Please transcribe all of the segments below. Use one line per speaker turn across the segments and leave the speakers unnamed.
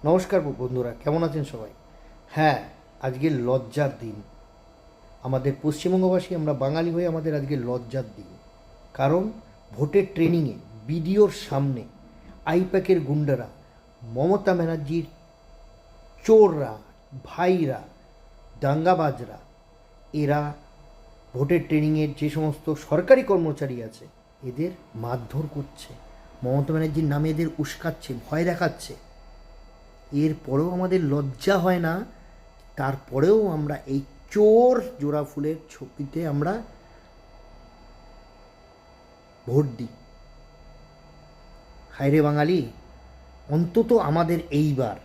নমস্কার বন্ধুরা, কেমন আছেন সবাই? হ্যাঁ, আজকে লজ্জার দিন। আমাদের পশ্চিমবঙ্গবাসী, আমরা বাঙালি হয়ে আমাদের আজকে লজ্জার দিন। কারণ ভোটের ট্রেনিংয়ে বিডিওর সামনে আইপ্যাকের গুন্ডারা, মমতা ব্যানার্জির চোররা, ভাইরা, দাঙ্গাবাজরা, এরা ভোটের ট্রেনিংয়ের যে সমস্ত সরকারি কর্মচারী আছে এদের মারধর করছে, মমতা ব্যানার্জির নামে এদের উস্কাচ্ছে, ভয় দেখাচ্ছে। এরপরেও আমাদের লজ্জা হয় না? তারপরেও আমরা এই চোর জোড়া ফুলের ছবিতে আমরা ভোট দিই। হায়রে বাঙালি, অন্তত আমাদের এইবার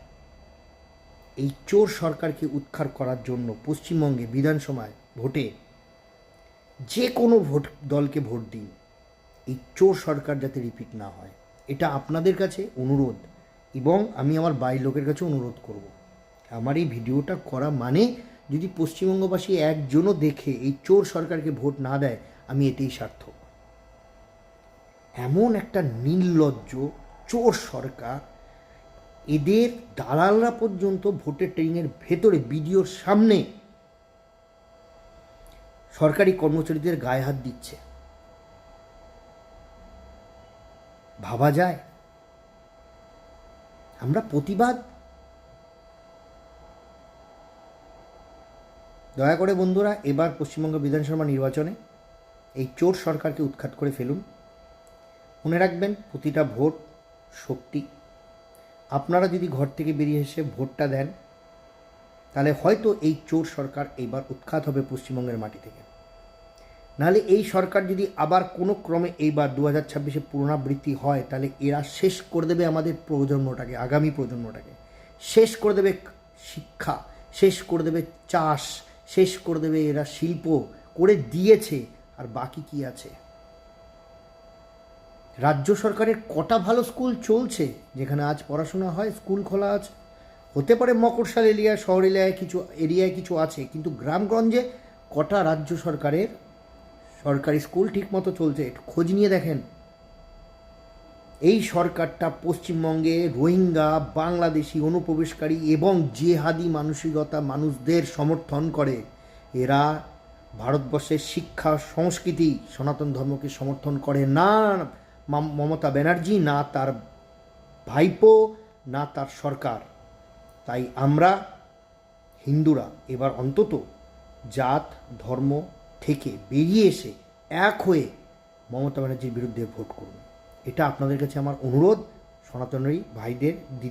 এই চোর সরকারকে উৎখাত করার জন্য পশ্চিমবঙ্গে বিধানসভায় ভোটে যে কোনো দলকে ভোট দিন, এই চোর সরকার যাতে রিপিট না হয়, এটা আপনাদের কাছে অনুরোধ। এবং আমি আমার বাড়ির লোকের কাছে অনুরোধ করব, আমার এই ভিডিওটা করা মানে যদি পশ্চিমবঙ্গবাসী একজনও দেখে এই চোর সরকারকে ভোট না দেয়, আমি এতেই সার্থক। এমন একটা নির্লজ্জ চোর সরকার, এদের দালালরা পর্যন্ত ভোটের ট্রেনিংয়ের ভেতরে বিডিওর সামনে সরকারি কর্মচারীদের গায়ে হাত দিচ্ছে। ভাবা যায়? আমরা প্রতিবাদ, দয়া করে বন্ধুরা এবার পশ্চিমবঙ্গ বিধানসভা নির্বাচনে এই চোর সরকারকে উৎখাত করে ফেলুন। মনে রাখবেন, প্রতিটা ভোট শক্তি। আপনারা যদি ঘর থেকে বেরিয়ে এসে ভোটটা দেন, তাহলে হয়তো এই চোর সরকার এইবার উৎখাত হবে পশ্চিমবঙ্গের মাটি থেকে। নাহলে এই সরকার যদি আবার কোনো ক্রমে এইবার 2026-এ পুনরাবৃত্তি হয়, তাহলে এরা শেষ করে দেবে আমাদের প্রজন্মটাকে, আগামী প্রজন্মটাকে শেষ করে দেবে। শিক্ষা শেষ করে দেবে, চাষ শেষ করে দেবে, এরা শিল্প করে দিয়েছে, আর বাকি কি আছে? রাজ্য সরকারের কটা ভালো স্কুল চলছে যেখানে আজ পড়াশোনা হয়, স্কুল খোলা আছে। হতে পারে মকরশাল এরিয়া, শহর এরিয়ায় কিছু আছে, কিন্তু গ্রামগঞ্জে কটা রাজ্য সরকারের সরকারি স্কুল ঠিকমতো চলছে? একটু খোঁজ নিয়ে দেখেন। এই সরকারটা পশ্চিমবঙ্গে রোহিঙ্গা, বাংলাদেশি অনুপ্রবেশকারী এবং জেহাদি মানসিকতা মানুষদের সমর্থন করে। এরা ভারতবর্ষের শিক্ষা, সংস্কৃতি, সনাতন ধর্মকে সমর্থন করে না মমতা ব্যানার্জি, না তার ভাইপো, না তার সরকার। তাই আমরা হিন্দুরা এবার অন্তত জাত ধর্ম থেকে বেরিয়ে এসে এক হয়ে মমতা ব্যানার্জির বিরুদ্ধে ভোট করুন। এটা আপনাদের কাছে আমার অনুরোধ, সনাতনী ভাইদের, দিদি।